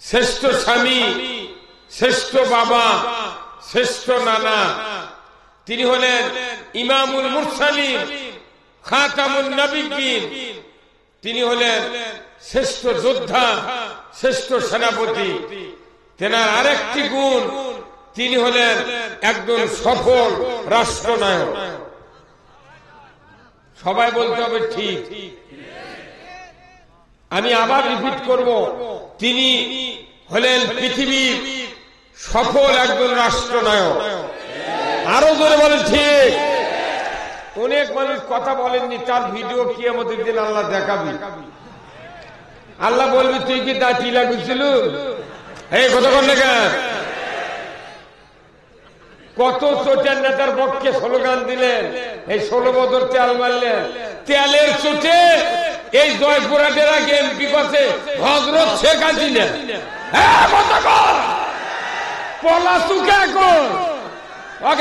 শ্রেষ্ঠ স্বামী, শ্রেষ্ঠ বাবা, শ্রেষ্ঠ নানা। তিনি হলেন ইমামুল মুরসালিন, খাতামুন নবিয়্যিন। তিনি হলেন শ্রেষ্ঠ যোদ্ধা, শ্রেষ্ঠ সেনাপতি। তেনার আরেকটি গুণ, তিনি হলেন একজন সফল রাষ্ট্রনায়ক। সবাই বলতে হবে ঠিক। আমি আবার রিপিট করব, তিনি হলেন পৃথিবীর সফল একজন রাষ্ট্রনায়ক। আরো জোরে বলেন ঠিক। অনেক মানুষ কথা বলেননি, তার ভিডিও কিয়ামতের দিন আল্লাহ দেখাবি। আল্লাহ বলবি তুই কি তা চিলা করছিল, এই কতক্ষণ লেখা কত চোটের নেতার পক্ষে স্লোগান দিলেন, এই 16 বছর তেল মারলেন। তেলের চোটে এই জয়পুরহাটের আগে এমপি করছে হযরত শেখ হাসিনা। পলাশুকে এখন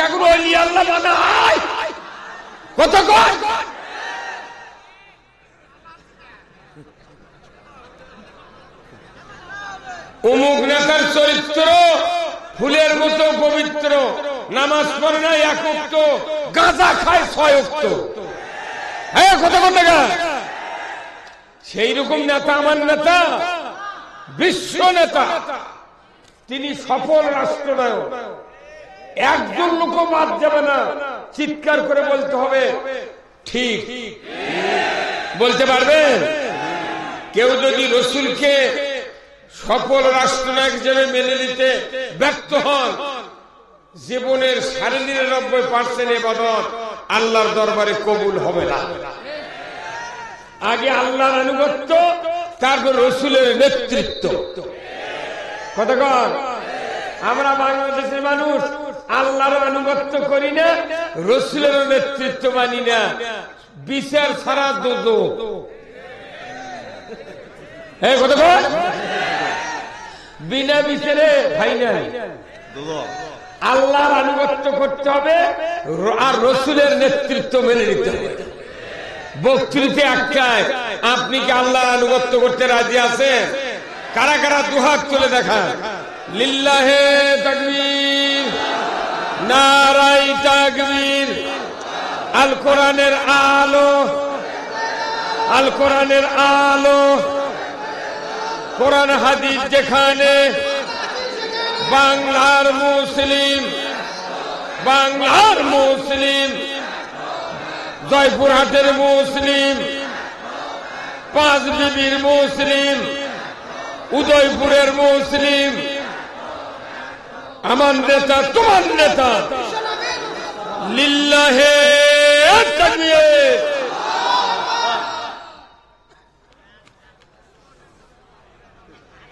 এখন ওলি আল্লাহ বানায় কত কয়। অমুক নেতার চরিত্র ফুলের মতো পবিত্র, নামাজ পড়ে না এক ওয়াক্ত, গাঁজা খায় 6 ওয়াক্ত। হ্যাঁ কত কথা। সেই রকম নেতা আমার নেতা, বিশ্ব নেতা। তিনি সফল রাষ্ট্রনায়ক। একজন লোক বাদ যাবে না, চিৎকার করে বলতে হবে ঠিক। বলতে পারবেন? কেউ যদি রসুলকে সফল রাষ্ট্রনায়ক হিসেবে মেনে নিতে ব্যর্থ হন, জীবনের 99% ইবাদত আল্লাহর দরবারে কবুল হবে না। আগে আল্লাহর আনুগত্য, তারপর রসুলের নেতৃত্ব। কতক্ষণ? আমরা বাংলাদেশের মানুষ আল্লাহর আনুগত্য করি না, রসুলের নেতৃত্ব মানি না। বিচার ছাড়া দোজখ। এই কতক্ষণ? বিনা বিচারে ভাই নাই। আল্লাহর আনুগত্য করতে হবে আর রসুলের নেতৃত্ব মেনে নিতে হবে। বক্তৃতা একটাই, আপনি কি আল্লাহর আনুগত্য করতে রাজি আছেন? কারা কারা দুহাত তুলে দেখান। লিল্লাহে তাকবীর, নারায়ে তাকবীর। আল কোরআনের আলো, আল কোরআনের আলো। কোরআন হাদিস যেখানে, বাংলার মুসলিম, বাংলার মুসলিম, জয়পুরহাটের মুসলিম, পাঁচ বিবির মুসলিম, উদয়পুরের মুসলিম। আমার নেতা তোমার নেতা। লিল্লাহে তাকবীর।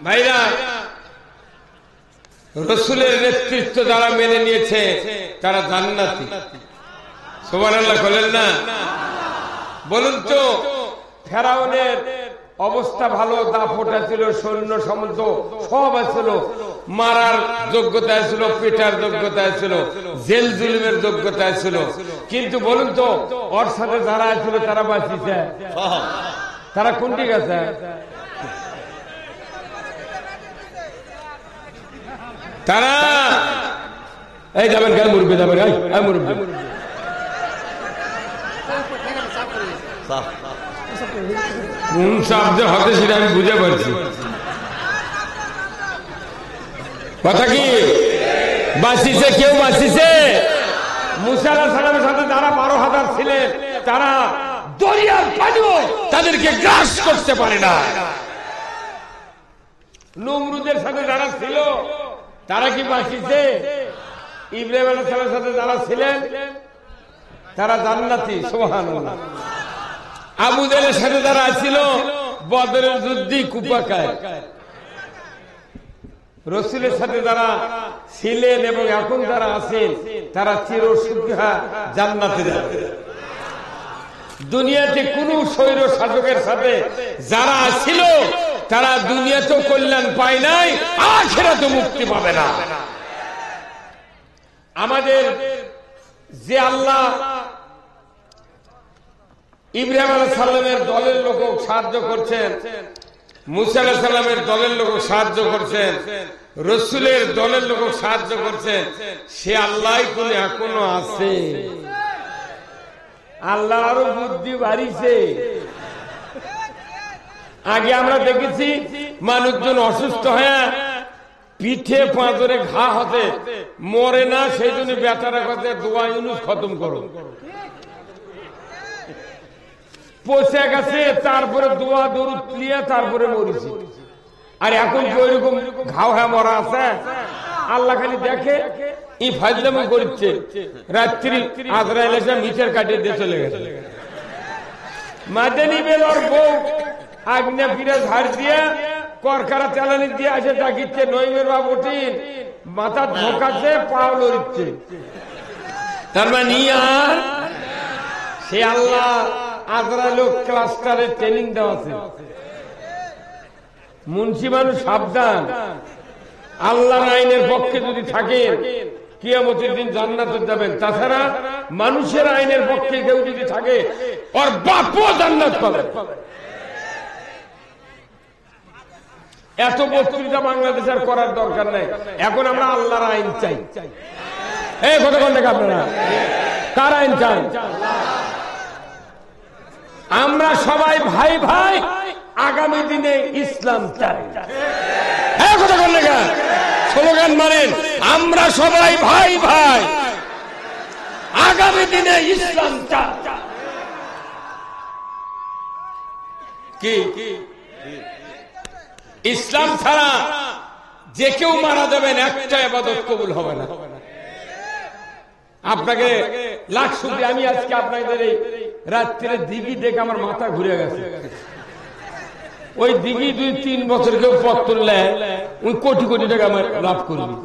ভাইরা, রসুলের নেতৃত্ব যারা মেনে নিয়েছে তারা জান্নাতি। সুবহানাল্লাহ বলেন না? বলুন তো, ফেরাউনের অবস্থা ভালো, দাপটা ছিল, সৈন্য সামন্ত সব ছিল, মারার যোগ্যতা ছিল, পেটার যোগ্যতা ছিল, জেল জুলুমের যোগ্যতা ছিল। কিন্তু বলুন তো, ওর সাথে যারা ছিল তারা বাঁচিয়েছে? তারা কোনটি গেছে? তারা এই যাবেন গায়ে মুরব্বী যাবেন, গায়ে মুরব্বী কোন শব্দের হতে সেটা আমি বুঝে পারছি। কথা কি বাঁচিছে? কেউ বাঁচিছে? মুসা আলাইহিস সালামের সাথে যারা 12,000 ছিলেন, তারা দরিয়ার পানিও তাদেরকে গ্রাস করতে পারে না। নমরুদের সাথে যারা ছিল তারা কি বাঁচিছে? ইব্রাহিম আলাইহিস সালামের সাথে যারা ছিলেন তারা জান্নাতি। সুবহানাল্লাহ। আবু জাহেলের সাথে যারা ছিল বদরের যুদ্ধে কুপা খায়। রসুলের সাথে যারা ছিলেন এবং এখন যারা আছেন তারা চিরসুখা জান্নাতে যাবে। দুনিয়াতে কোন স্বৈর শাসকের সাথে যারা ছিল তারা দুনিয়াতেও কল্যাণ পায় নাই, আখিরাতেও মুক্তি পাবে না। আমাদের যে আল্লাহ ইব্রাহিম আলাইহিস সালামের দলের লোক সাহায্য করছেন, মুসা আলাইহিস সালামের দলের লোক সাহায্য করছেন, রসুলের দলের লোক সাহায্য করছেন, সে আল্লাহ কোন এখনো আছে। আল্লাহ আরো বুদ্ধি বাড়িছে। আগে আমরা দেখেছি মানুষজন অসুস্থ হয়ে পিঠে পাঁজরে ঘা হতে মরে না, সেই জন্য বেচারা কথা দোয়া ইউনুস খতম করো, পচে গেছে তারপরে দোয়া দরুদ দিয়ে তারপরে মরেছি। আর এখন কি ওইরকম ঘাও হ্যাঁ মরা আছে? আল্লাহ খালি দেখে ই ফাজলামি করছে, রাত্রি আজরাইল এসে মিটার কাটিয়ে দিয়ে চলে গেছে। মাদানী বেলার বউ আগ্নে ফিরে ঝাড় দিয়ে করকারা চালানি দিয়ে আসে ডাকিচ্ছে, নইমের বাবু টিন মাথা ঢোকাচ্ছে, পাও লড়িচ্ছে। তার মানে আর সে আল্লাহ আজরাইল ক্লাস্টারে ট্রেনিং দেওয়া আছে। মুন্সি মানুষ সাবধান, আল্লাহর আইনের পক্ষে যদি থাকেন কিয়ামতের দিন জান্নাতে যাবেন। তাছাড়া মানুষের আইনের পক্ষে কেউ যদি থাকে ওর বাপও জান্নাত পাবে। এত বক্তৃতা বাংলাদেশের করার দরকার নাই, এখন আমরা আল্লাহর আইন চাই। এই কথা বলেন আপনারা, কার আইন চাই? আমরা সবাই ভাই ভাই, আগামী দিনে ইসলাম চাই। এই কথা বলেন, স্লোগান মানেন, আমরা সবাই ভাই ভাই, আগামী দিনে ইসলাম চাই। কি ইসলাম ছাড়া যে কেউ মারা যাবেন, একটা ইবাদত কবুল হবে না। আপনাকে লাখ শুকরিয়া, আমি আজকে আপনাদের এই রাত্রে দিঘি দেখে আমার মাথা ঘুরে গেছে। ওই দিঘি 2-3 বছর কেউ পথ তুললে ওই কোটি কোটি টাকা আমার লাভ করবি।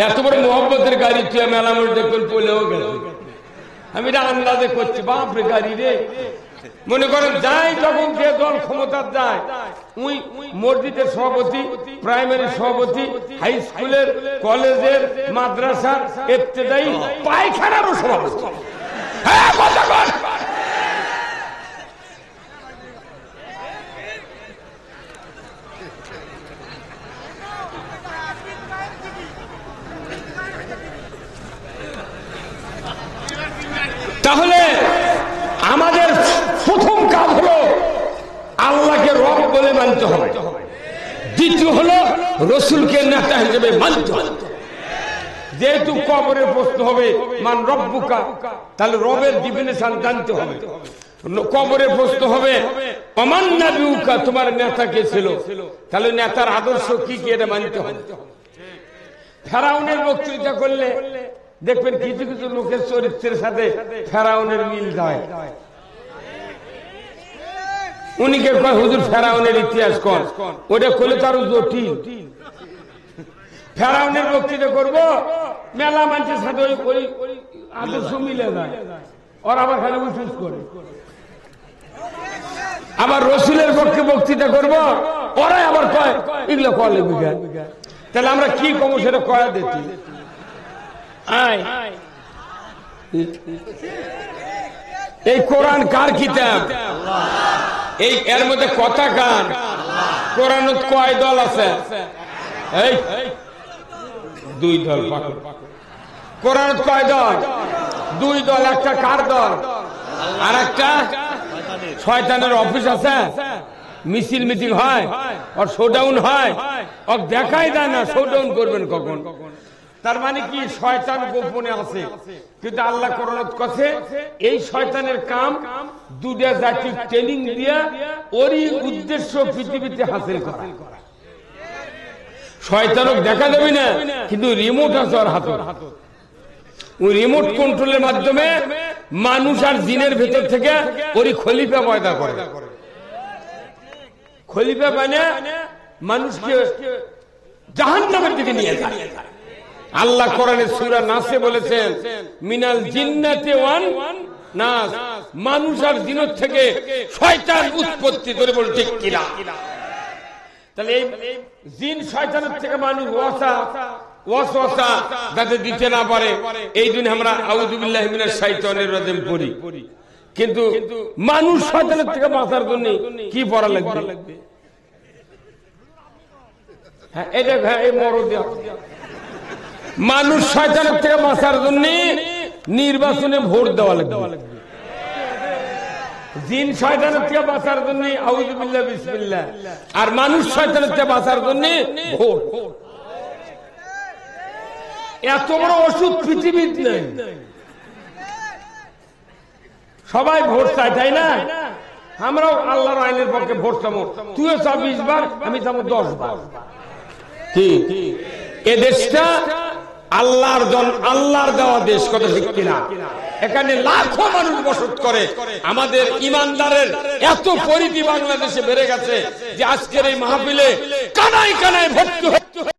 এত বড় মোহাম্মতের গাড়ি তুই মেলামুল দেখুন পড়লেও গেছে। আমি এটা আন্দাজে করছি, বাপরে গাড়ি রে। মনে করেন যাই যখন যে দল ক্ষমতার যায়, উই মসজিদের সভাপতি, প্রাইমারি সভাপতি, হাই স্কুলের, কলেজের, মাদ্রাসার, ইবতেদায়ী, পায়খানারও সভাপতি। হ্যাঁ, কথা বল। তাহলে আমাদের প্রথম কাজ হলো আল্লাহকে রব বলে মানতে হবে, দ্বিতীয় হলো রসুলকে নেতা হিসেবে মানতে হবে। যেহেতু কবরের প্রশ্ন হবে মান রব্বুকা, তাহলে রবের ডিফিনিশন জানতে হবে। কবরের প্রশ্ন হবে অমান নাবিউকা, তোমার নেতা কে ছিল, তাহলে নেতার আদর্শ কি কি এটা মানতে হবে। ফেরাউনের বক্তৃতা করলে দেখবেন কিছু কিছু লোকের চরিত্রের সাথে ফেরাউনের মিল যায়। উনিকে কয় হুজুর ফেরাউনের ইতিহাস কর, ওটা করলে তার জটিল। ফেরাউনের বক্তৃতা করবো, মেলা মানুষের সাথে ওই আদর্শ মিলে যায়, ওরা আবার খালি উঠুস করে। আবার রসুলের পক্ষে বক্তৃতা করবো, ওরাই আবার কয় এগুলো কলে বিজ্ঞান। তাহলে আমরা কি কমো সেটা কয়া দিচ্ছি। এই কোরআন কার কিতাব? এই এর মধ্যে কথা কার? কোরআন কয় দল আছে? এই 2 দল। কোরআন কয় দল? 2 দল। একটা কার দল? আর একটা শয়তানের অফিস আছে, মিছিল মিটিং হয়, আর শোডাউন হয়, আর দেখাই দেয় না শোডাউন করবেন কখন। তার মানে কি শয়তান গোপনে আছে, কিন্তু আল্লাহ কোরআনত কাছে এই শয়তানের কাম 2টা জাতি ট্রেনিং দিয়া ওরই উদ্দেশ্য পৃথিবীতে হাসিল করা। শয়তানক দেখা যাবে না, কিন্তু রিমোট আছে ওর হাতে। ওই রিমোট কন্ট্রোলের মাধ্যমে মানুষ আর জিনের ভেতর থেকে ওরই খলিফা পয়দা করে। খলিফা মানে মানুষকে জাহান্নামের দিকে নিয়ে যায়। আল্লাহ কোরআনের সূরা নাসে বলেছেন মিনাল জিন্নাতি ওয়ান নাস, মানুষ আর জিনের থেকে শয়তান উৎপত্তি করে। বল ঠিক কিনা? তাহলে এই জিন শয়তানের থেকে মানুষ ওয়াসওয়াসা যাতে দিতে না পারে, এই জন্য আমরা আউযু বিল্লাহি মিনাশ শাইতানির রাজিম পড়ি। কিন্তু মানুষ শয়তানের থেকে বাঁচার জন্য কি পড়া লাগবে? হ্যাঁ, এটা এই মরদ মানুষ শয়তানের থেকে বাঁচার জন্য নির্বাচনে ভোট দেওয়া লাগবে। জিন শয়তানের থেকে বাঁচার জন্য আউযুবিল্লাহ বিসমিল্লাহ, আর মানুষ শয়তানের থেকে বাঁচার জন্য ভোট। এত বড় ওষুধ পৃথিবীতে নেই। সবাই ভোট চাই, তাই না? আমরাও আল্লাহর আইনের পক্ষে ভোট চাবো। তুইও চা 20 বার, আমি চাবো 10 বার। কি এ দেশটা আল্লাহর দেওয়া দেশ, কথা ঠিক কিনা? এখানে লাখো মানুষ বসত করে। আমাদের ইমানদারের এত পরিধি বাংলাদেশে বেড়ে গেছে যে আজকের এই মাহফিলে কানায় কানায় ভর্তি